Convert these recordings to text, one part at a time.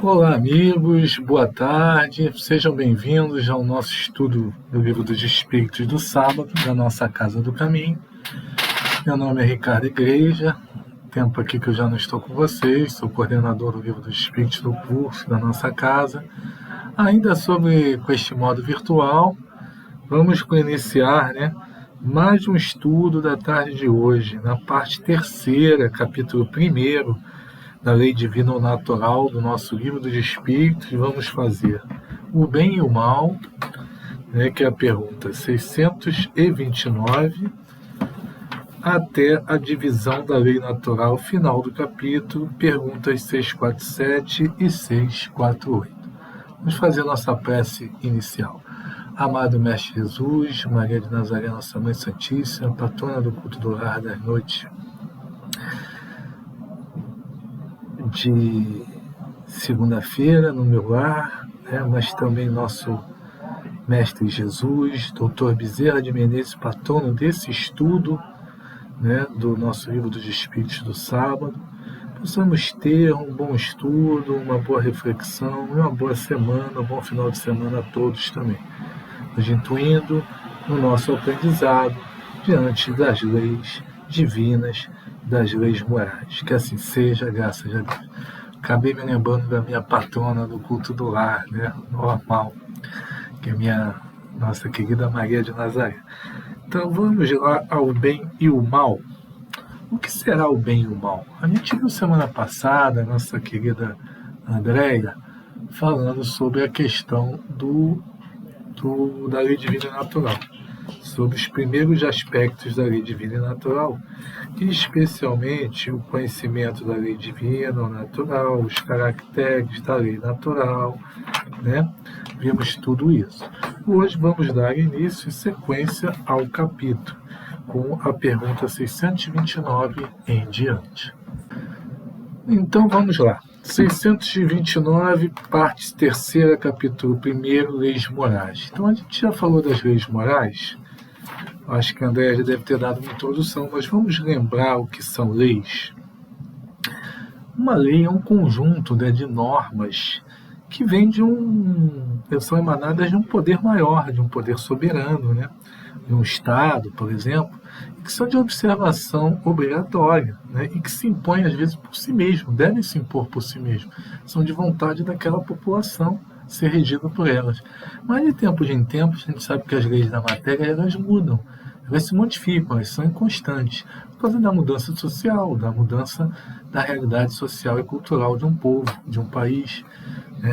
Olá, amigos, boa tarde, sejam bem-vindos ao nosso estudo do Livro dos Espíritos do sábado, da nossa Casa do Caminho. Meu nome é Ricardo Igreja, tempo aqui que eu já não estou com vocês, sou coordenador do Livro dos Espíritos do curso da nossa casa. Ainda com este modo virtual, vamos iniciar, mais um estudo da tarde de hoje, na parte terceira, capítulo 1º, da Lei Divina ou Natural do nosso Livro dos Espíritos. Vamos fazer o bem e o mal, que é a pergunta 629, até a divisão da lei natural final do capítulo, perguntas 647 e 648. Vamos fazer nossa prece inicial. Amado Mestre Jesus, Maria de Nazaré, nossa Mãe Santíssima, patrona do culto do lar das noites de segunda-feira no meu lar, mas também nosso Mestre Jesus, Dr. Bezerra de Menezes, patrono desse estudo, do nosso Livro dos Espíritos do sábado, possamos ter um bom estudo, uma boa reflexão, uma boa semana, um bom final de semana a todos também, nos intuindo no nosso aprendizado diante das leis divinas, das leis morais. Que assim seja, graças a Deus. Acabei me lembrando da minha patrona do culto do lar, normal, que é nossa querida Maria de Nazaré. Então vamos lá ao bem e o mal. O que será o bem e o mal? A gente viu semana passada a nossa querida Andréia falando sobre a questão da lei divina e natural, sobre os primeiros aspectos da lei divina e natural, e especialmente o conhecimento da lei divina ou natural, os caracteres da lei natural, Vimos tudo isso. Hoje vamos dar início e sequência ao capítulo, com a pergunta 629 em diante. Então vamos lá. 629, parte terceira, capítulo 1º, leis morais. Então a gente já falou das leis morais. Acho que a Andréia já deve ter dado uma introdução, mas vamos lembrar o que são leis. Uma lei é um conjunto de normas que vem são emanadas de um poder maior, de um poder soberano, de um Estado, por exemplo, que são de observação obrigatória, e que se impõem às vezes por si mesmo, devem se impor por si mesmo, são de vontade daquela população ser regida por elas. Mas de tempos em tempos a gente sabe que as leis da matéria elas mudam, elas se modificam, elas são inconstantes, por causa da mudança social, da mudança da realidade social e cultural de um povo, de um país,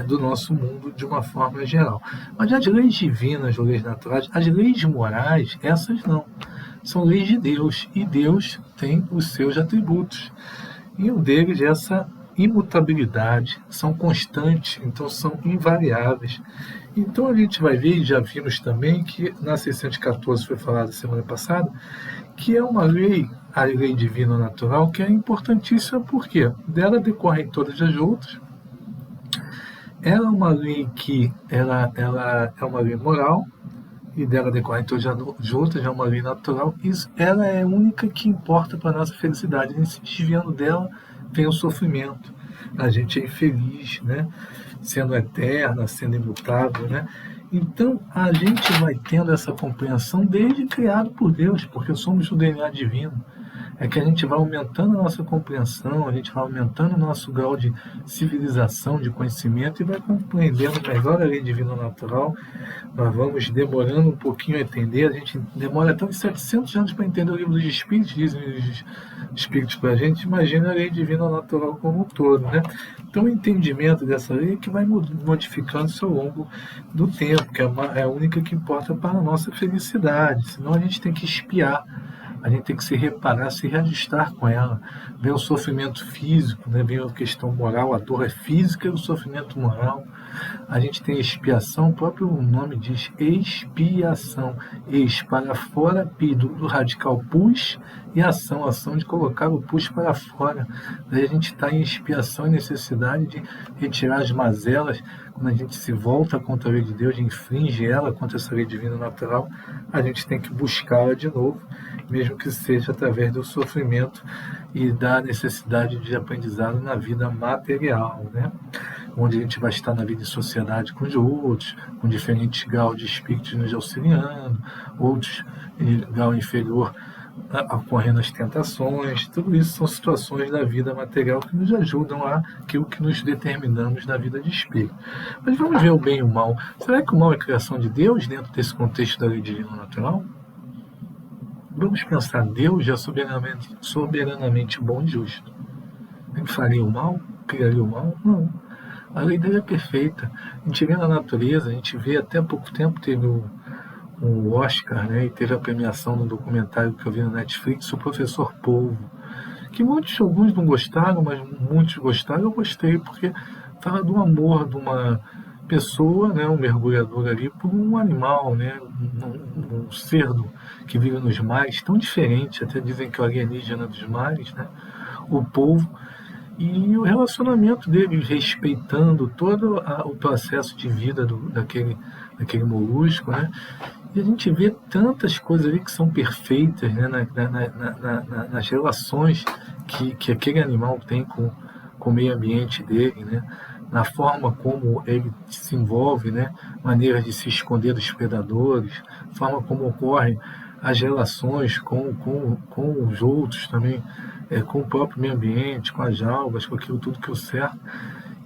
do nosso mundo de uma forma geral. Mas as leis divinas, as leis naturais, as leis morais, essas não. São leis de Deus, e Deus tem os seus atributos. E um deles é essa imutabilidade, são constantes, então são invariáveis. Então a gente vai ver, e já vimos também, que na 614 foi falado semana passada, que é uma lei, a lei divina natural, que é importantíssima, porque dela decorrem todas as outras. Ela é uma lei que ela é uma lei moral, e dela decorrem todas as outras, é uma lei natural. Ela é a única que importa para a nossa felicidade. E se desviando dela, vem o sofrimento. A gente é infeliz, sendo eterna, sendo imutável. Então, a gente vai tendo essa compreensão desde criado por Deus, porque somos o DNA divino. É que a gente vai aumentando a nossa compreensão, a gente vai aumentando o nosso grau de civilização, de conhecimento, e vai compreendendo melhor a lei divina natural. Nós vamos demorando um pouquinho a entender, a gente demora até uns 700 anos para entender o Livro dos Espíritos, dizem os Espíritos para a gente. Imagina a lei divina natural como um todo, Então o entendimento dessa lei é que vai modificando-se ao longo do tempo, que é a única que importa para a nossa felicidade, senão a gente tem que espiar. A gente tem que se reparar, se reajustar com ela. Vem o sofrimento físico, vem a questão moral, a dor é física e o sofrimento moral. A gente tem expiação, o próprio nome diz expiação. Ex para fora, pi do radical pus, e ação de colocar o pus para fora. Daí a gente está em expiação e necessidade de retirar as mazelas. Quando a gente se volta contra a lei de Deus, infringe ela contra essa lei divina natural, a gente tem que buscá-la de novo, mesmo que seja através do sofrimento e da necessidade de aprendizado na vida material. onde a gente vai estar na vida em sociedade com os outros, com diferentes graus de espíritos nos auxiliando, outros em grau inferior ocorrendo as tentações. Tudo isso são situações da vida material que nos ajudam a aquilo que nos determinamos na vida de espírito. Mas vamos ver o bem e o mal. Será que o mal é criação de Deus dentro desse contexto da lei divina natural? Vamos pensar, Deus é soberanamente bom e justo. Ele faria o mal? Criaria o mal? Não. A lei dele é perfeita. A gente vê na natureza, a gente vê até há pouco tempo, teve um Oscar, né, e teve a premiação no documentário que eu vi no Netflix, o Professor Polvo, que alguns não gostaram, mas muitos gostaram. Eu gostei, porque fala do amor de uma pessoa, né, um mergulhador ali, por um animal, né, um cerdo que vive nos mares, tão diferente, até dizem que é o alienígena dos mares, né, o polvo, e o relacionamento dele, respeitando todo o processo de vida daquele molusco, né? E a gente vê tantas coisas ali que são perfeitas, né? Nas relações que aquele animal tem com o meio ambiente dele, né? Na forma como ele se envolve, né? Maneiras de se esconder dos predadores, forma como ocorrem as relações com os outros também, com o próprio meio ambiente, com as algas, com aquilo tudo que o cerca.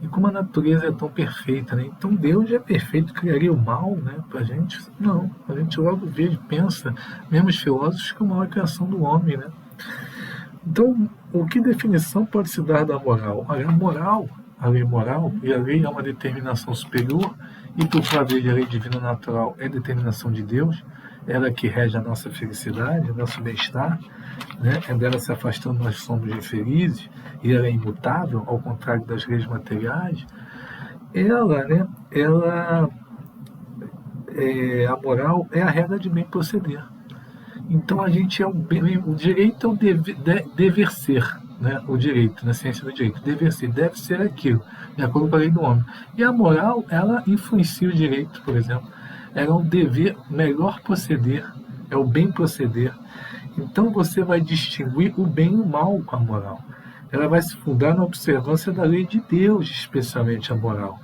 E como a natureza é tão perfeita, né? Então Deus é perfeito, criaria o mal, né, para a gente? Não, a gente logo vê e pensa, mesmo os filósofos, que o mal é a criação do homem, né? Então, o que definição pode se dar da moral? A lei moral, e a lei é uma determinação superior, e por sua vez a lei divina natural é determinação de Deus, ela que rege a nossa felicidade, o nosso bem-estar, né? É dela se afastando nós somos infelizes, e ela é imutável, ao contrário das leis materiais. A moral é a regra de bem proceder. Então a gente o direito é o dever ser, né? O direito, na ciência do direito, dever ser, deve ser aquilo, de acordo com a lei do homem. E a moral, ela influencia o direito, por exemplo. Ela é o dever, melhor proceder, é o bem proceder. Então você vai distinguir o bem e o mal com a moral. Ela vai se fundar na observância da lei de Deus, especialmente a moral.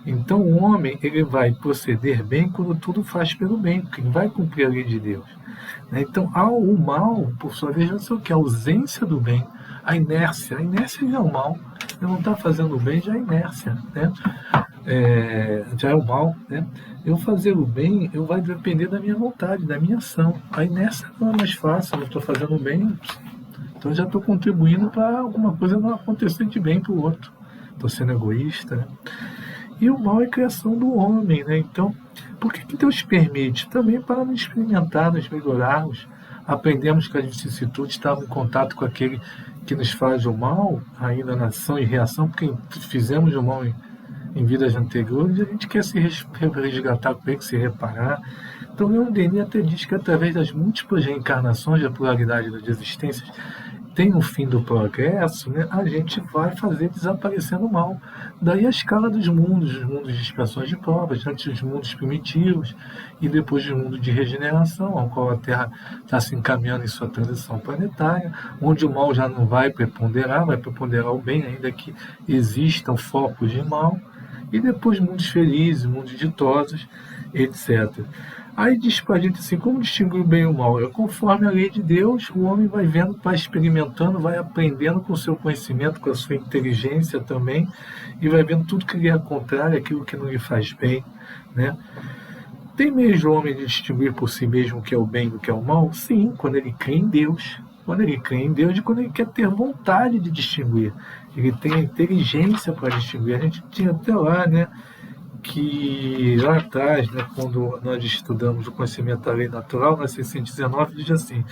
Então o homem, ele vai proceder bem quando tudo faz pelo bem, porque ele vai cumprir a lei de Deus. Então o mal, por sua vez, já sei o que, a ausência do bem, a inércia já é o mal. Ele não está fazendo o bem, já é inércia, né? Já é o mal, né? Eu fazer o bem, vai depender da minha vontade, da minha ação. A inércia não é mais fácil, eu estou fazendo o bem, então já estou contribuindo para alguma coisa não acontecer de bem para o outro. Estou sendo egoísta, né? E o mal é a criação do homem, né? Então, por que Deus permite? Também para nos experimentar, nos melhorarmos. Aprendemos que as vicissitudes estavam em contato com aquele que nos faz o mal, ainda na ação e reação, porque fizemos o mal em vidas anteriores, e a gente quer se resgatar com ele, se reparar. Então, Leon Denis até diz que através das múltiplas reencarnações, da pluralidade das existências, tem um fim do progresso, né? A gente vai fazer desaparecendo o mal. Daí a escala dos mundos de expiações de provas, antes dos mundos primitivos e depois do mundo de regeneração, ao qual a Terra está se encaminhando em sua transição planetária, onde o mal já não vai preponderar o bem, ainda que existam focos de mal, e depois mundos felizes, mundos ditosos, etc. Aí diz para a gente assim, como distinguir o bem e o mal? Conforme a lei de Deus, o homem vai vendo, vai experimentando, vai aprendendo com o seu conhecimento, com a sua inteligência também, e vai vendo tudo que lhe é contrário, aquilo que não lhe faz bem, né? Tem meios do homem de distinguir por si mesmo o que é o bem e o que é o mal? Sim, quando ele crê em Deus. Quando ele crê em Deus e quando ele quer ter vontade de distinguir. Ele tem a inteligência para distinguir. A gente tinha até lá, né, que lá atrás, né, quando nós estudamos o conhecimento da lei natural, na 619, diz assim: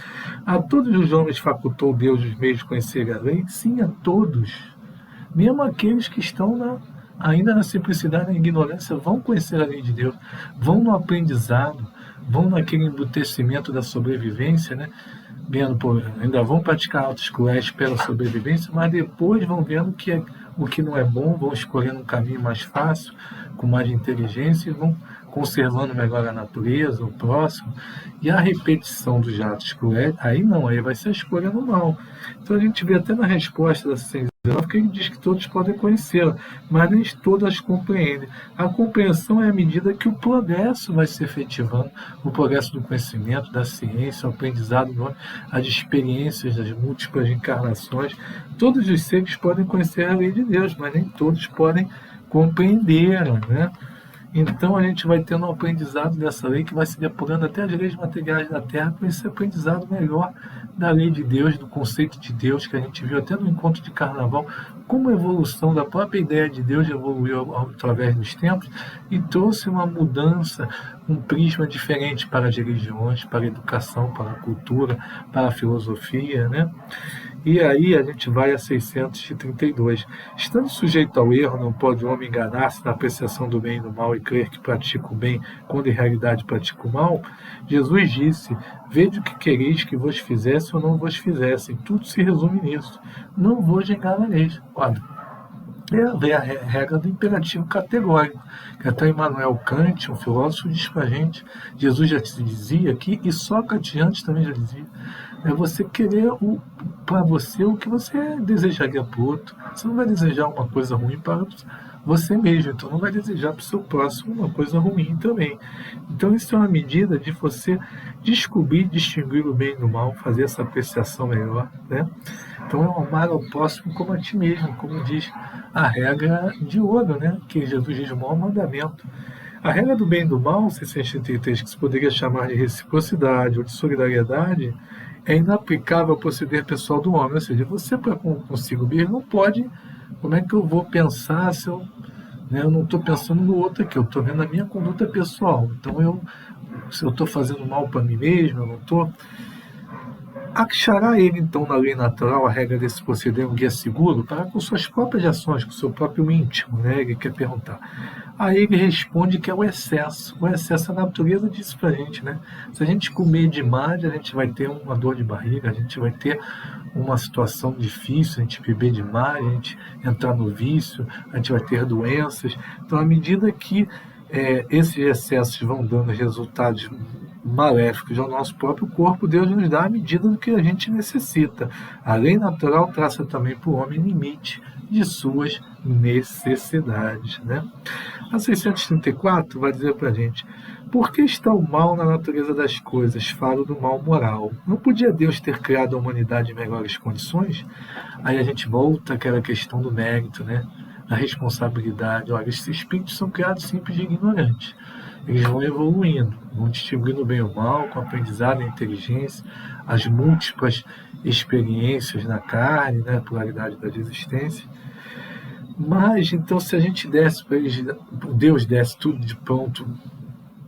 a todos os homens facultou Deus os meios de conhecer a lei? Sim, a todos. Mesmo aqueles que estão ainda na simplicidade, na ignorância, vão conhecer a lei de Deus, vão no aprendizado, vão naquele embutecimento da sobrevivência, né? Ainda vão praticar atos cruéis pela sobrevivência, mas depois vão vendo que o que não é bom, vão escolhendo um caminho mais fácil, com mais inteligência, e vão conservando melhor a natureza, o próximo, e a repetição dos atos cruéis, aí não, aí vai ser a escolha no mal. Então a gente vê até na resposta da porque ele diz que todos podem conhecê-la, mas nem todas compreendem. A compreensão é à medida que o progresso vai se efetivando, o progresso do conhecimento, da ciência, o aprendizado, as experiências das múltiplas encarnações. Todos os seres podem conhecer a lei de Deus, mas nem todos podem compreendê-la, né? Então a gente vai tendo um aprendizado dessa lei que vai se depurando até as leis materiais da Terra com esse aprendizado melhor da lei de Deus, do conceito de Deus, que a gente viu até no encontro de Carnaval, como a evolução da própria ideia de Deus evoluiu através dos tempos e trouxe uma mudança, um prisma diferente para as religiões, para a educação, para a cultura, para a filosofia, né? E aí a gente vai a 632. Estando sujeito ao erro, não pode o homem enganar-se na apreciação do bem e do mal e crer que pratica o bem, quando em realidade pratica o mal. Jesus disse: vede o que quereis que vos fizesse ou não vos fizesse. Tudo se resume nisso. Não vos enganareis. Olha, é a regra do imperativo categórico, que até Immanuel Kant, um filósofo, diz para a gente. Jesus já dizia aqui, e Sócrates antes também já dizia, é você querer para você o que você desejaria para o outro. Você não vai desejar uma coisa ruim para você mesmo, então não vai desejar para o seu próximo uma coisa ruim também. Então isso é uma medida de você descobrir, distinguir o bem do mal, fazer essa apreciação melhor, né? Então é amar ao próximo como a ti mesmo, como diz a regra de ouro, né? Que Jesus diz o maior mandamento. A regra do bem e do mal, 633, que se poderia chamar de reciprocidade ou de solidariedade, é inaplicável ao proceder pessoal do homem. Ou seja, você para consigo mesmo não pode. Como é que eu vou pensar se eu não estou pensando no outro aqui? Eu estou vendo a minha conduta pessoal. Então, se eu estou fazendo mal para mim mesmo, eu não estou. Achará ele, então, na lei natural, a regra desse proceder um guia seguro para com suas próprias ações, com o seu próprio íntimo, né? Ele quer perguntar. Aí ele responde que é o excesso. O excesso, a natureza disse para a gente, né? Se a gente comer demais, a gente vai ter uma dor de barriga, a gente vai ter uma situação difícil, a gente beber demais, a gente entrar no vício, a gente vai ter doenças. Então, à medida que esses excessos vão dando resultados maléficos ao nosso próprio corpo, Deus nos dá a medida do que a gente necessita. A lei natural traça também para o homem limite de suas necessidades, né? A 634 vai dizer para a gente: por que está o mal na natureza das coisas? Falo do mal moral. Não podia Deus ter criado a humanidade em melhores condições? Aí a gente volta àquela questão do mérito, né? A responsabilidade. Olha, esses espíritos são criados simples de ignorantes. Eles vão evoluindo, vão distinguindo o bem e o mal, com o aprendizado, a inteligência, as múltiplas experiências na carne, né, a pluralidade das existências. Mas, então, se a gente desse para eles, Deus desse tudo de pronto,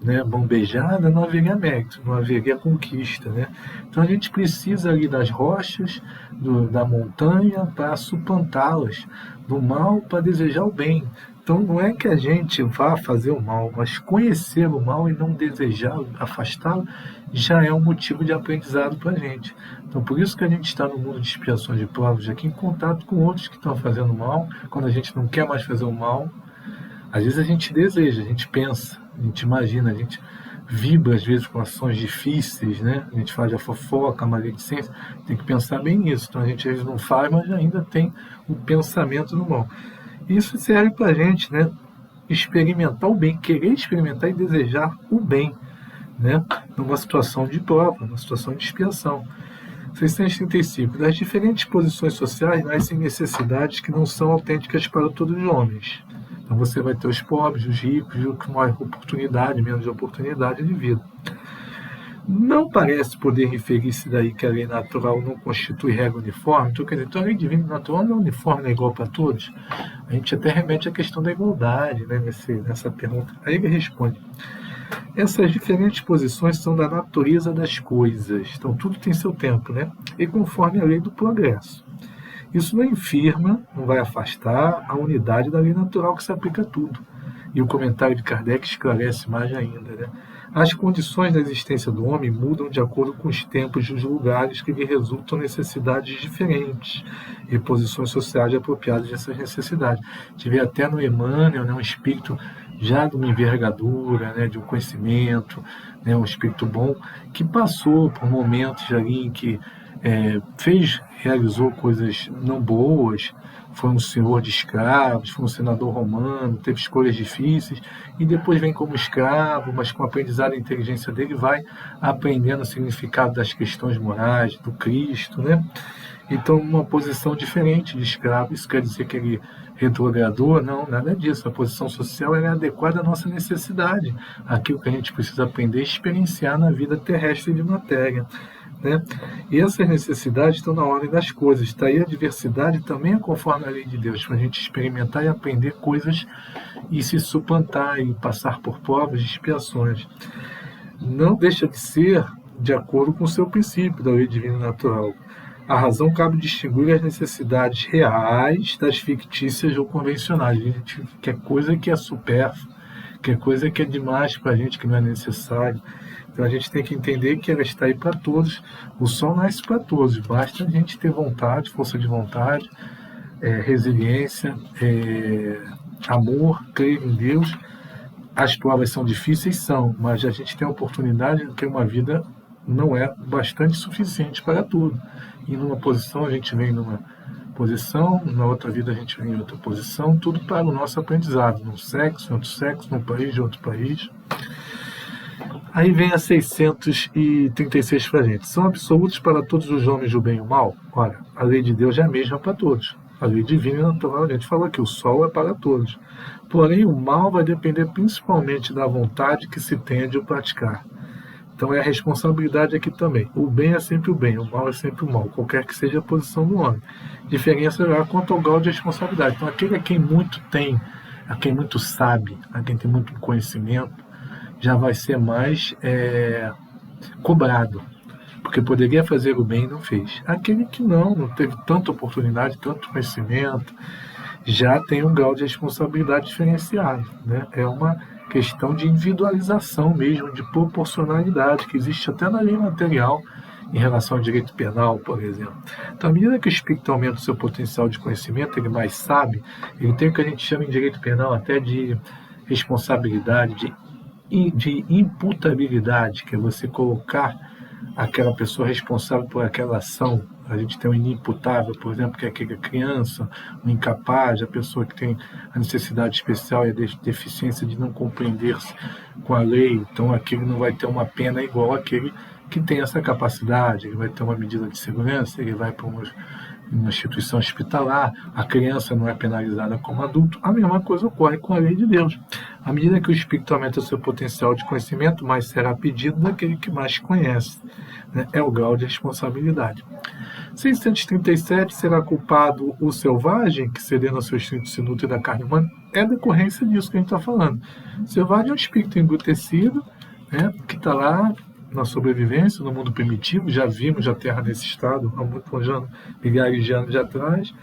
né, bombejada, não haveria mérito, não haveria conquista, né? Então a gente precisa ali das rochas, da montanha para suplantá-las, do mal para desejar o bem. Então não é que a gente vá fazer o mal, mas conhecer o mal e não desejar afastá-lo já é um motivo de aprendizado para a gente. Então por isso que a gente está no mundo de expiações de provas aqui, em contato com outros que estão fazendo mal, quando a gente não quer mais fazer o mal. Às vezes a gente deseja, a gente pensa, a gente imagina, a gente vibra às vezes com ações difíceis, né? A gente faz a fofoca, a maledicência, tem que pensar bem nisso. Então a gente às vezes não faz, mas ainda tem o pensamento do mal. Isso serve para a gente, né? Experimentar o bem, querer experimentar e desejar o bem, né? Numa situação de prova, numa situação de expiação. 635. Das diferentes posições sociais nascem necessidades que não são autênticas para todos os homens. Então você vai ter os pobres, os ricos, os com mais oportunidade, menos oportunidade de vida. Não parece poder referir-se daí que a lei natural não constitui regra uniforme. Então, quer dizer, a lei divina natural não é uniforme, não é igual para todos. A gente até remete à questão da igualdade, né, nessa pergunta. Aí ele responde: essas diferentes posições são da natureza das coisas. Então tudo tem seu tempo, né? E conforme a lei do progresso. Isso não infirma, não vai afastar a unidade da lei natural que se aplica a tudo. E o comentário de Kardec esclarece mais ainda, né? As condições da existência do homem mudam de acordo com os tempos e os lugares que lhe resultam necessidades diferentes e posições sociais apropriadas dessas necessidades. Tive até no Emmanuel, né, um espírito já de uma envergadura, né, de um conhecimento, né, um espírito bom, que passou por momentos ali em que realizou coisas não boas, foi um senhor de escravos, foi um senador romano, teve escolhas difíceis, e depois vem como escravo, mas com o aprendizado e inteligência dele vai aprendendo o significado das questões morais, do Cristo, né? Então, uma posição diferente de escravo, isso quer dizer que ele retrogradou? Não, nada disso. A posição social é adequada à nossa necessidade, aquilo que a gente precisa aprender e experienciar na vida terrestre de matéria. Né? E essas necessidades estão na ordem das coisas. Está aí a diversidade também é conforme a lei de Deus, para a gente experimentar e aprender coisas e se suplantar e passar por provas e expiações. Não deixa de ser de acordo com o seu princípio da lei divina e natural. A razão cabe distinguir as necessidades reais das fictícias ou convencionais. A gente quer coisa que é supérflua, quer coisa que é demais para a gente, que não é necessário. Então a gente tem que entender que ela está aí para todos. O sol nasce para todos, basta a gente ter vontade, força de vontade, resiliência, amor, crer em Deus. As provas são difíceis, são, mas a gente tem a oportunidade de ter uma vida não é bastante suficiente para tudo. E numa posição a gente vem numa posição, na outra vida a gente vem em outra posição, tudo para o nosso aprendizado, num sexo, em outro sexo, num país, em outro país. Aí vem a 636 para a gente. São absolutos para todos os homens o bem e o mal? Ora, a lei de Deus é a mesma para todos. A lei divina e natural, a gente falou que o sol é para todos. Porém, o mal vai depender principalmente da vontade que se tenha de o praticar. Então é a responsabilidade aqui também. O bem é sempre o bem, o mal é sempre o mal, qualquer que seja a posição do homem. Diferença é quanto ao grau de responsabilidade. Então aquele a quem muito tem, a quem muito sabe, a quem tem muito conhecimento, já vai ser mais cobrado, porque poderia fazer o bem e não fez. Aquele que não teve tanta oportunidade, tanto conhecimento, já tem um grau de responsabilidade diferenciado. Né? É uma questão de individualização mesmo, de proporcionalidade, que existe até na lei material em relação ao direito penal, por exemplo. Então, à medida que o espírito aumenta o seu potencial de conhecimento, ele mais sabe, ele tem o que a gente chama em direito penal até de responsabilidade, de imputabilidade, que é você colocar aquela pessoa responsável por aquela ação. A gente tem um inimputável, por exemplo, que é aquela criança, um incapaz, a pessoa que tem a necessidade especial e a deficiência de não compreender-se com a lei. Então, aquele não vai ter uma pena igual àquele que tem essa capacidade. Ele vai ter uma medida de segurança, ele vai para uma instituição hospitalar, a criança não é penalizada como adulto. A mesma coisa ocorre com a lei de Deus. À medida que o espírito aumenta o seu potencial de conhecimento, mais será pedido daquele que mais conhece. Né? É o grau de responsabilidade. 637, será culpado o selvagem, que cedendo ao seu instinto se nutre da carne humana? É decorrência disso que a gente está falando. O selvagem é um espírito embrutecido, né, que está lá na sobrevivência, no mundo primitivo. Já vimos a Terra nesse estado há muitos anos, milhares de anos atrás.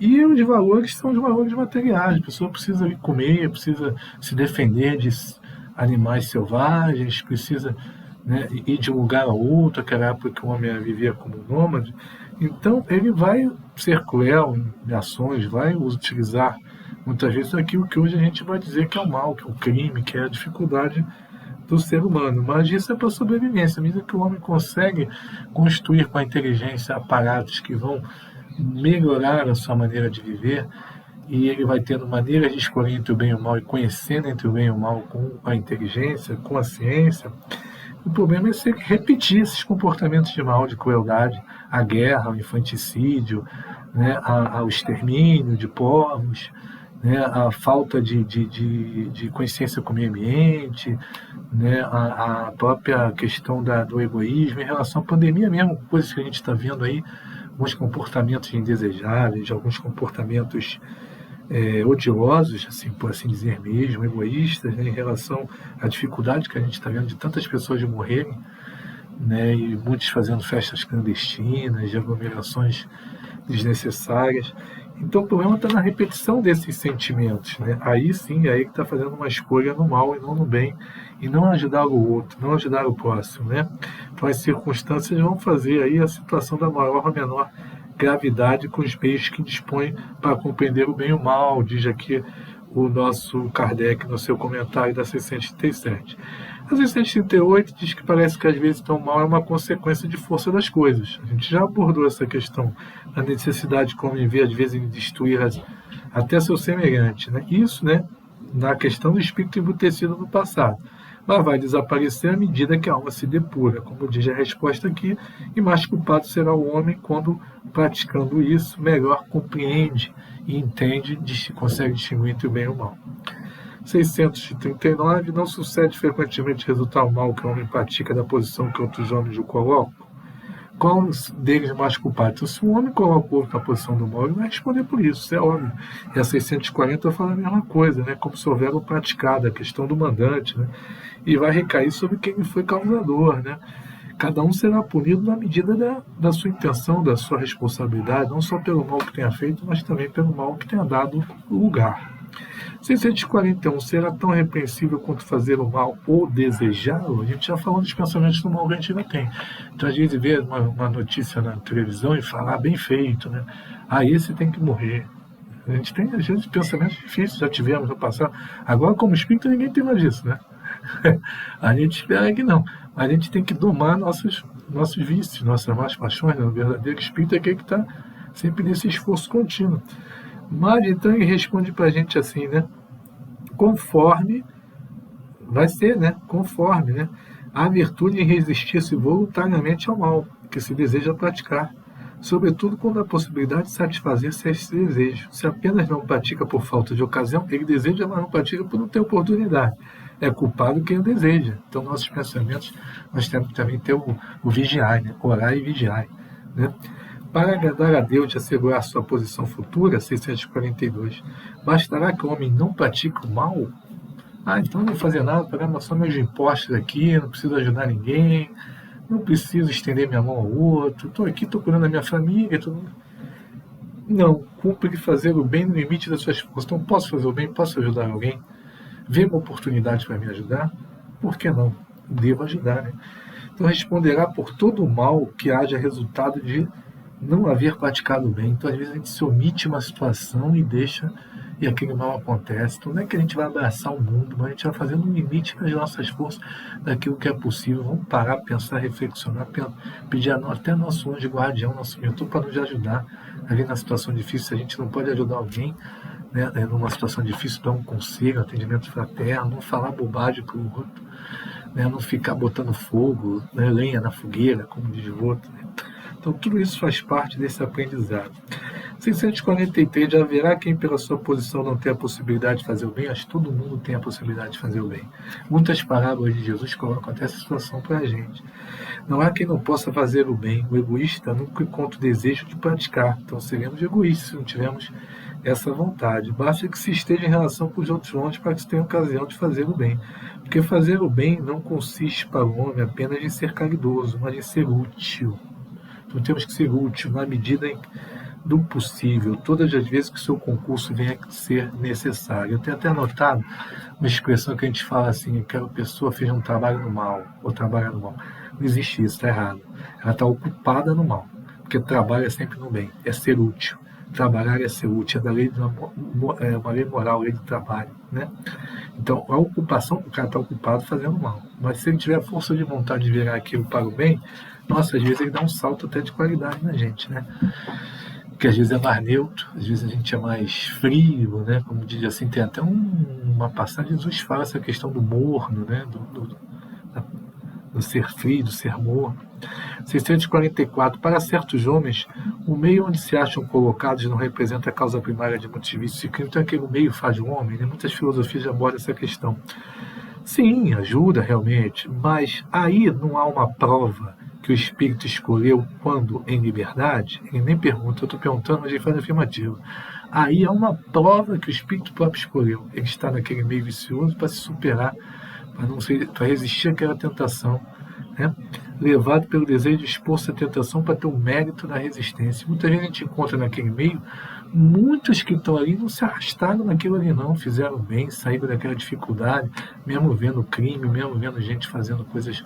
E os valores são os valores materiais. A pessoa precisa comer, precisa se defender de animais selvagens, precisa, né, ir de um lugar a outro, aquela época que o homem vivia como nômade. Então, ele vai ser cruel em ações, vai utilizar muitas vezes aquilo que hoje a gente vai dizer que é o mal, que é o crime, que é a dificuldade do ser humano. Mas isso é para a sobrevivência. À medida que o homem consegue construir com a inteligência aparatos que vão melhorar a sua maneira de viver, e ele vai tendo maneiras de escolher entre o bem e o mal e conhecendo entre o bem e o mal com a inteligência, com a ciência. O problema é se repetir esses comportamentos de mal, de crueldade, a guerra, o infanticídio, né, ao extermínio de povos, né, a falta de consciência com o meio ambiente, né, a própria questão do egoísmo em relação à pandemia mesmo, coisas que a gente está vendo aí, alguns comportamentos indesejáveis, alguns comportamentos odiosos, assim, por assim dizer mesmo, egoístas, né, em relação à dificuldade que a gente está vendo de tantas pessoas de morrerem, né, e muitos fazendo festas clandestinas, de aglomerações desnecessárias. Então o problema está na repetição desses sentimentos. Né? Aí sim, aí que está fazendo uma escolha no mal e não no bem, e não ajudar o outro, não ajudar o próximo. Né? Então as circunstâncias vão fazer aí a situação da maior ou menor gravidade com os meios que dispõe para compreender o bem e o mal. Diz aqui o nosso Kardec no seu comentário da 637. A 638 diz que parece que às vezes tão mal é uma consequência de força das coisas. A gente já abordou essa questão, a necessidade de conviver, às vezes, em destruir até seu semelhante. Né? Isso, né, na questão do espírito embrutecido no passado. Mas vai desaparecer à medida que a alma se depura, como diz a resposta aqui, e mais culpado será o homem quando, praticando isso, melhor compreende e entende, consegue distinguir entre o bem e o mal. 639. Não sucede frequentemente resultar o mal que o homem pratica da posição que outros homens o colocam? Qual deles mais culpado? Então, se o homem coloca o outro na posição do mal, ele vai responder por isso, isso é óbvio. E a 640 fala a mesma coisa, né? Como se houver o praticado, a questão do mandante, né? E vai recair sobre quem foi causador, né? Cada um será punido na medida da sua intenção, da sua responsabilidade, não só pelo mal que tenha feito, mas também pelo mal que tenha dado lugar. 641. Será tão repreensível quanto fazer o mal ou desejá-lo? A gente já falou dos pensamentos do mal que a gente já tem. Então, às vezes, vê uma notícia na televisão e fala, bem feito, né? Esse tem que morrer. A gente tem, às vezes, pensamentos difíceis, já tivemos no passado. Agora, como espírito, ninguém tem mais disso, né? A gente espera que não. Mas a gente tem que domar nossos vícios, nossas más paixões, né? O verdadeiro espírito é aquele que está sempre nesse esforço contínuo. Mas então ele responde para a gente assim, né? Conforme, vai ser, né? Conforme, né? A virtude em resistir-se voluntariamente ao mal, que se deseja praticar, sobretudo quando há possibilidade de satisfazer-se a esse desejo. Se apenas não pratica por falta de ocasião, ele deseja, mas não pratica por não ter oportunidade. É culpado quem o deseja. Então, nossos pensamentos, nós temos que também ter o vigiar, né? Orar e vigiar, né? Para agradar a Deus e assegurar sua posição futura, 642, bastará que o homem não pratique o mal? Então não vou fazer nada, pagar só meus impostos aqui, não preciso ajudar ninguém, não preciso estender minha mão ao outro, estou aqui, estou curando a minha família. Não, cumpre fazer o bem no limite das suas forças. Então, posso fazer o bem, posso ajudar alguém? Vê uma oportunidade para me ajudar? Por que não? Devo ajudar, né? Então, responderá por todo o mal que haja resultado de não haver praticado bem. Então, às vezes, a gente se omite uma situação e deixa, e aquele mal acontece. Então, não é que a gente vai abraçar o mundo, mas a gente vai fazendo um limite com as nossas forças daquilo que é possível. Vamos parar, pensar, reflexionar, pedir até nosso anjo guardião, nosso mentor, para nos ajudar. Ali na situação difícil, se a gente não pode ajudar alguém, né, numa situação difícil, dar um conselho, atendimento fraterno, não falar bobagem para o outro, né, não ficar botando fogo, né, lenha na fogueira, como diz o outro, né? Então, tudo isso faz parte desse aprendizado. 643, já haverá quem pela sua posição não tenha a possibilidade de fazer o bem? Acho que todo mundo tem a possibilidade de fazer o bem. Muitas parábolas de Jesus colocam até essa situação para a gente. Não há quem não possa fazer o bem. O egoísta nunca encontra o desejo de praticar. Então, seremos egoístas se não tivermos essa vontade. Basta que se esteja em relação com os outros homens para que se tenha ocasião de fazer o bem. Porque fazer o bem não consiste para o homem apenas em ser caridoso, mas em ser útil. Então, temos que ser útil na medida do possível, todas as vezes que o seu concurso venha a ser necessário. Eu tenho até anotado uma expressão que a gente fala assim, aquela pessoa fez um trabalho no mal, ou trabalha no mal. Não existe isso, está errado. Ela está ocupada no mal, porque trabalho é sempre no bem, é ser útil. Trabalhar é ser útil, é da lei uma lei moral, lei do trabalho, né? Então, a ocupação, o cara está ocupado fazendo mal. Mas se ele tiver força de vontade de virar aquilo para o bem, nossa, às vezes ele dá um salto até de qualidade na gente, né? Porque às vezes é mais neutro, às vezes a gente é mais frio, né? Como diz assim, tem até uma passagem, Jesus fala essa questão do morno, né? Do ser frio, do ser morno. 644. Para certos homens, o meio onde se acham colocados não representa a causa primária de muitos vícios e crimes. Então, aquele meio faz o homem, né? Muitas filosofias já abordam essa questão. Sim, ajuda realmente, mas aí não há uma prova que o espírito escolheu quando em liberdade? Ele nem pergunta, eu estou perguntando, mas ele faz afirmativo. Aí há uma prova que o espírito próprio escolheu. Ele está naquele meio vicioso para se superar, para resistir àquela tentação, né? Levado pelo desejo de expor-se à tentação para ter um mérito na resistência. Muitas vezes a gente encontra naquele meio muitos que estão ali não se arrastaram naquilo ali não, fizeram bem, saíram daquela dificuldade, mesmo vendo crime, mesmo vendo gente fazendo coisas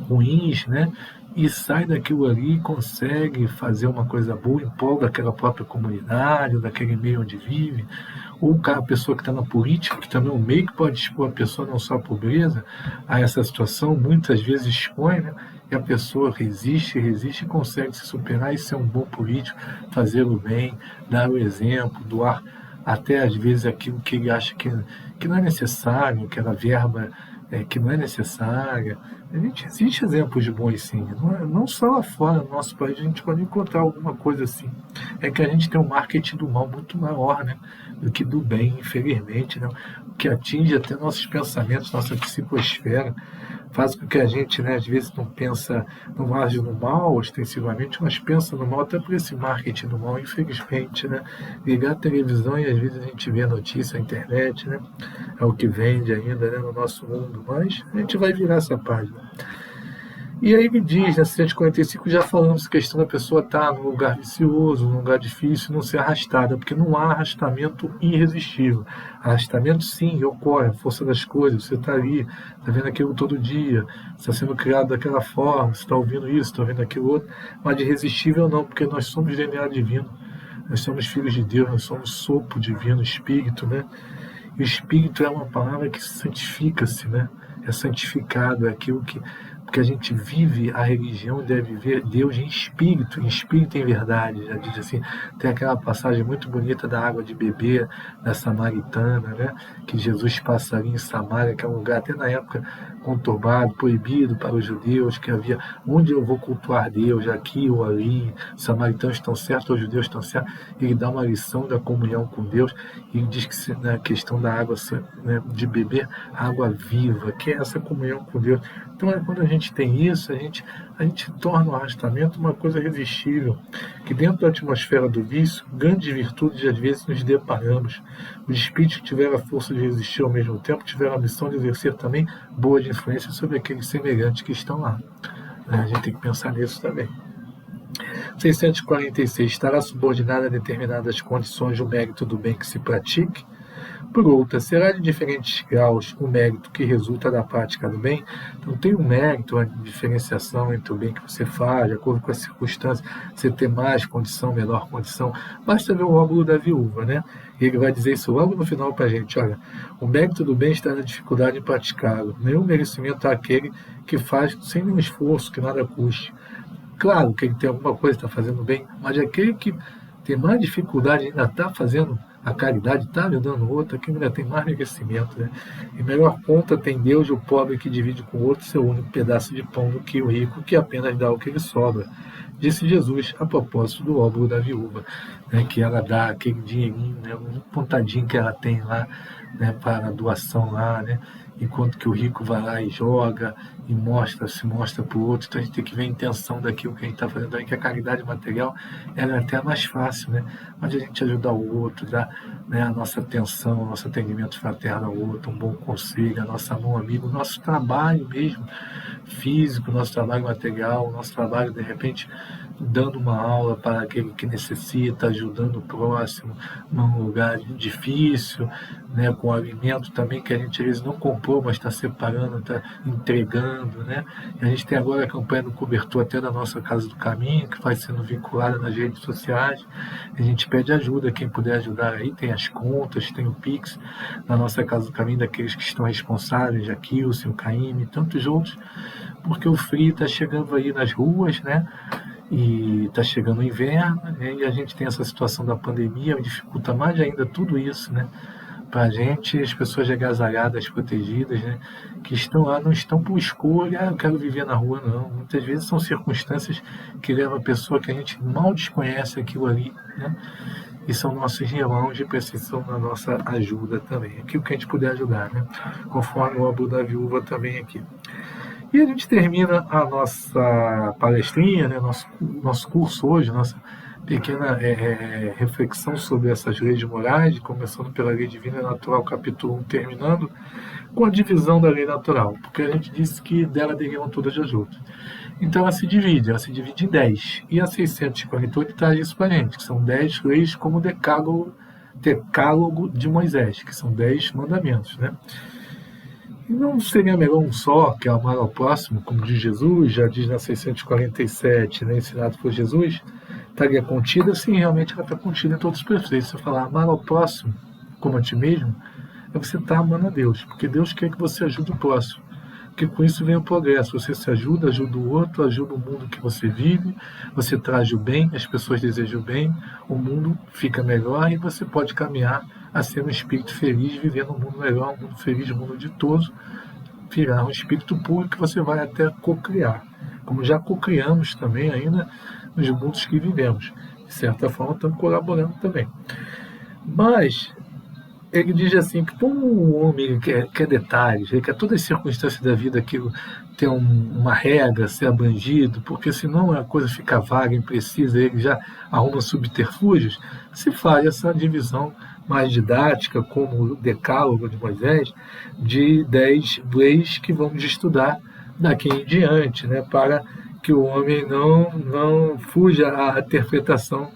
ruins, né? E sai daquilo ali e consegue fazer uma coisa boa em prol daquela própria comunidade, daquele meio onde vive. Ou a pessoa que está na política, que também é um meio que pode expor a pessoa não só à pobreza, a essa situação, muitas vezes expõe, né? E a pessoa resiste e consegue se superar e ser um bom político, fazer o bem, dar o exemplo, doar até às vezes aquilo que ele acha que não é necessário, aquela verba que não é necessária. Existe exemplos de bons sim, não só lá fora, no nosso país, a gente pode encontrar alguma coisa assim. É que a gente tem um marketing do mal muito maior, né, do que do bem, infelizmente, né, o que atinge até nossos pensamentos, nossa psicosfera, faz com que a gente, né, às vezes não pensa, não age no mal ostensivamente, mas pensa no mal até por esse marketing do mal, infelizmente, né, ligar a televisão e às vezes a gente vê a notícia na internet, né, é o que vende ainda, né, no nosso mundo, mas a gente vai virar essa página. E aí ele diz, na 145, já falamos questão da pessoa estar num lugar vicioso, num lugar difícil, não ser arrastada, porque não há arrastamento irresistível. Arrastamento, sim, ocorre, a força das coisas, você está ali, está vendo aquilo todo dia, está sendo criado daquela forma, você está ouvindo isso, está ouvindo aquilo outro, mas irresistível não, porque nós somos DNA divino, nós somos filhos de Deus, nós somos sopro divino, espírito, né? E o espírito é uma palavra que santifica-se, né? É santificado, é aquilo que... Porque a gente vive a religião, deve viver Deus em espírito em verdade. Já diz assim, tem aquela passagem muito bonita da água de beber, da samaritana, né? Que Jesus passa ali em Samaria, que é um lugar até na época conturbado, proibido para os judeus, que havia onde eu vou cultuar Deus, aqui ou ali, os samaritanos estão certos, os judeus estão certos. Ele dá uma lição da comunhão com Deus, e ele diz que na questão da água, né, de beber, água viva, que é essa comunhão com Deus. Então, quando a gente tem isso, a gente torna o arrastamento uma coisa irresistível, que dentro da atmosfera do vício, grandes virtudes às vezes nos deparamos. Os espíritos que tiveram a força de resistir ao mesmo tempo, tiveram a missão de exercer também boa influência sobre aqueles semelhantes que estão lá. A gente tem que pensar nisso também. 646. Estará subordinada a determinadas condições o mérito do bem que se pratique? Por outra, será de diferentes graus o mérito que resulta da prática do bem? Então tem um mérito, a diferenciação entre o bem que você faz, de acordo com as circunstâncias, você ter mais condição, menor condição. Basta ver o óbolo da viúva, né? E ele vai dizer isso logo no final para a gente, olha, o mérito do bem está na dificuldade em praticá-lo. Nenhum merecimento àquele que faz sem nenhum esforço, que nada custe. Claro que ele tem alguma coisa, está fazendo bem, mas aquele que tem mais dificuldade ainda está fazendo a caridade, está ajudando o outro, aqui ainda tem mais merecimento, né? E melhor conta tem Deus e o pobre que divide com o outro seu único pedaço de pão do que o rico que apenas dá o que lhe sobra. Disse Jesus a propósito do óbolo da viúva, né, que ela dá aquele dinheirinho, né, um pontadinho que ela tem lá, né, para a doação lá, né, enquanto que o rico vai lá e joga e se mostra para o outro. Então a gente tem que ver a intenção daquilo que a gente está fazendo aí, que a caridade material ela é até mais fácil, né? Mas a gente ajudar o outro, dar, né, a nossa atenção, o nosso atendimento fraterno ao outro, um bom conselho, a nossa mão amiga, o nosso trabalho mesmo físico, o nosso trabalho material, o nosso trabalho, de repente, dando uma aula para aquele que necessita, ajudando o próximo num lugar difícil, né, com alimento também que a gente às vezes não comprou, mas está separando, está entregando, né? E a gente tem agora a campanha do cobertor até da nossa Casa do Caminho, que vai sendo vinculada nas redes sociais. A gente pede ajuda, quem puder ajudar aí, tem as contas, tem o Pix na nossa Casa do Caminho, daqueles que estão responsáveis, aqui, o seu Caíme e tantos outros, porque o frio está chegando aí nas ruas, né? E está chegando o inverno, né, e a gente tem essa situação da pandemia, dificulta mais ainda tudo isso, né? Para a gente, as pessoas agasalhadas, protegidas, né, que estão lá, não estão por escolha, eu quero viver na rua, não. Muitas vezes são circunstâncias que levam a pessoa que a gente mal desconhece aquilo ali, né? E são nossos irmãos e precisam da nossa ajuda também. Aquilo que a gente puder ajudar, né? Conforme o óbolo da viúva também aqui. E a gente termina a nossa palestrinha, né, nosso curso hoje, nossa pequena reflexão sobre essas leis morais, começando pela lei divina e natural, capítulo 1, terminando com a divisão da lei natural, porque a gente disse que dela derivam todas as outras. Então ela se divide em 10. E a 648 traz isso para a gente, que são 10 leis como o decálogo de Moisés, que são 10 mandamentos, né? E não seria melhor um só, que é amar ao próximo, como diz Jesus, já diz na 647, né, ensinado por Jesus, estaria contida? Sim, realmente ela está contida em todos os preceitos. Se eu falar amar ao próximo como a ti mesmo, é você estar amando a Deus, porque Deus quer que você ajude o próximo, porque com isso vem o progresso. Você se ajuda, ajuda o outro, ajuda o mundo que você vive, você traz o bem, as pessoas desejam o bem, o mundo fica melhor e você pode caminhar a ser um espírito feliz, vivendo um mundo melhor, um mundo feliz, um mundo ditoso, virar um espírito puro que você vai até co-criar, como já co-criamos também ainda nos mundos que vivemos. De certa forma, estamos colaborando também. Mas ele diz assim que como o homem quer detalhes, ele quer todas as circunstâncias da vida, aquilo ter uma regra, ser abrangido, porque senão a coisa fica vaga, imprecisa, ele já arruma subterfúgios, se faz essa divisão mais didática, como o decálogo de Moisés, de 10 leis que vamos estudar daqui em diante, né, para que o homem não fuja à interpretação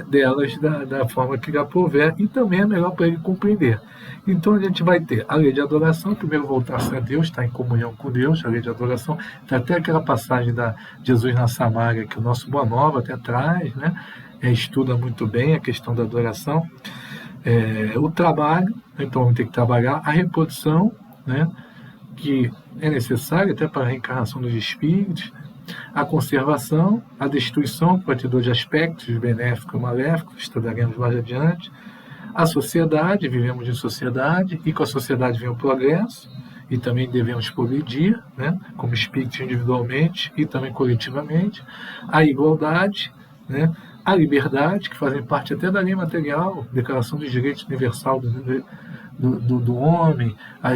delas da forma que lhe aprouver, e também é melhor para ele compreender. Então a gente vai ter a lei de adoração, primeiro voltar-se a Deus, estar em comunhão com Deus, a lei de adoração, tem até aquela passagem da Jesus na Samária, que o nosso Boa Nova até traz, né? Estuda muito bem a questão da adoração. O trabalho, então vamos ter que trabalhar, a reprodução, né? Que é necessária até para a reencarnação dos espíritos, a conservação, a destruição, que vai ter 2 aspectos, benéfico e maléfico, estudaremos mais adiante, a sociedade, vivemos em sociedade, e com a sociedade vem o progresso, e também devemos progredir, né, como espíritos individualmente e também coletivamente, a igualdade, né, a liberdade, que fazem parte até da lei material, Declaração dos Direitos Universal do homem,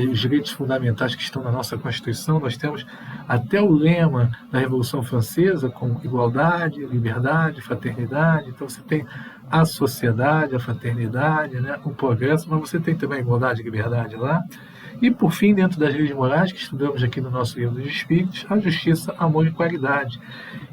os direitos fundamentais que estão na nossa Constituição. Nós temos até o lema da Revolução Francesa, com igualdade, liberdade, fraternidade. Então você tem a sociedade, a fraternidade, né, o progresso, mas você tem também a igualdade e liberdade lá. E, por fim, dentro das leis morais que estudamos aqui no nosso livro dos Espíritos, a justiça, amor e qualidade.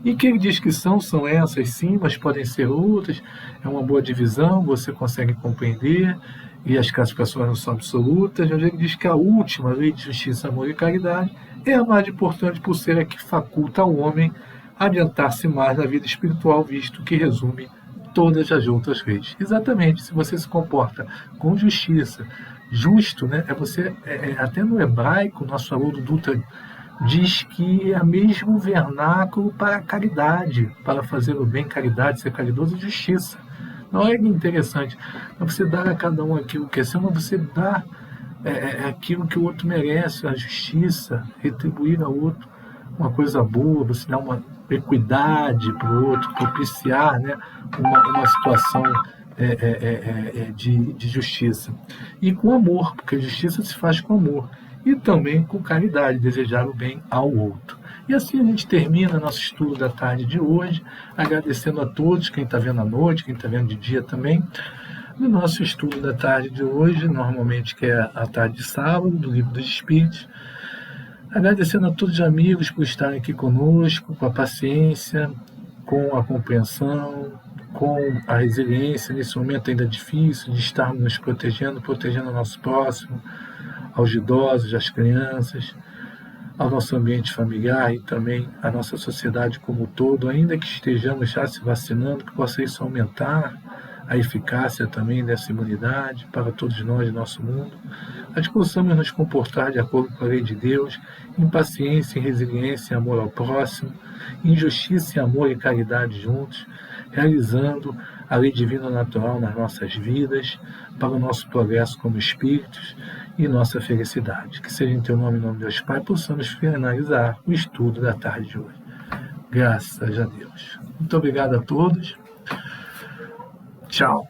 E que ele diz que são essas sim, mas podem ser outras. É uma boa divisão, você consegue compreender, e as classificações não são absolutas. Mas ele diz que a última lei de justiça, amor e caridade é a mais importante por ser a que faculta ao homem adiantar-se mais na vida espiritual, visto que resume todas as outras leis. Exatamente, se você se comporta com justiça, justo, né? Até no hebraico, nosso Haroldo Dutra diz que é o mesmo vernáculo para a caridade, para fazer o bem, caridade, ser caridoso e justiça. Não é interessante? É você dar a cada um aquilo que é seu, mas você dá aquilo que o outro merece, a justiça, retribuir ao outro uma coisa boa, você dá uma equidade para o outro, propiciar, né, uma situação de justiça. E com amor, porque a justiça se faz com amor. E também com caridade, desejar o bem ao outro. E assim a gente termina nosso estudo da tarde de hoje, agradecendo a todos, quem está vendo à noite, quem está vendo de dia também, no nosso estudo da tarde de hoje, normalmente que é a tarde de sábado, do Livro dos Espíritos, agradecendo a todos os amigos por estarem aqui conosco, com a paciência, com a compreensão, com a resiliência nesse momento ainda difícil de estarmos nos protegendo o nosso próximo, aos idosos, às crianças, ao nosso ambiente familiar e também à nossa sociedade como um todo, ainda que estejamos já se vacinando, que possa isso aumentar a eficácia também dessa imunidade para todos nós e nosso mundo, mas possamos nos comportar de acordo com a lei de Deus, em paciência, em resiliência e amor ao próximo, em justiça, amor e caridade juntos, realizando a lei divina natural nas nossas vidas, para o nosso progresso como espíritos e nossa felicidade. Que seja em teu nome, em nome de Deus Pai, possamos finalizar o estudo da tarde de hoje. Graças a Deus. Muito obrigado a todos. Tchau.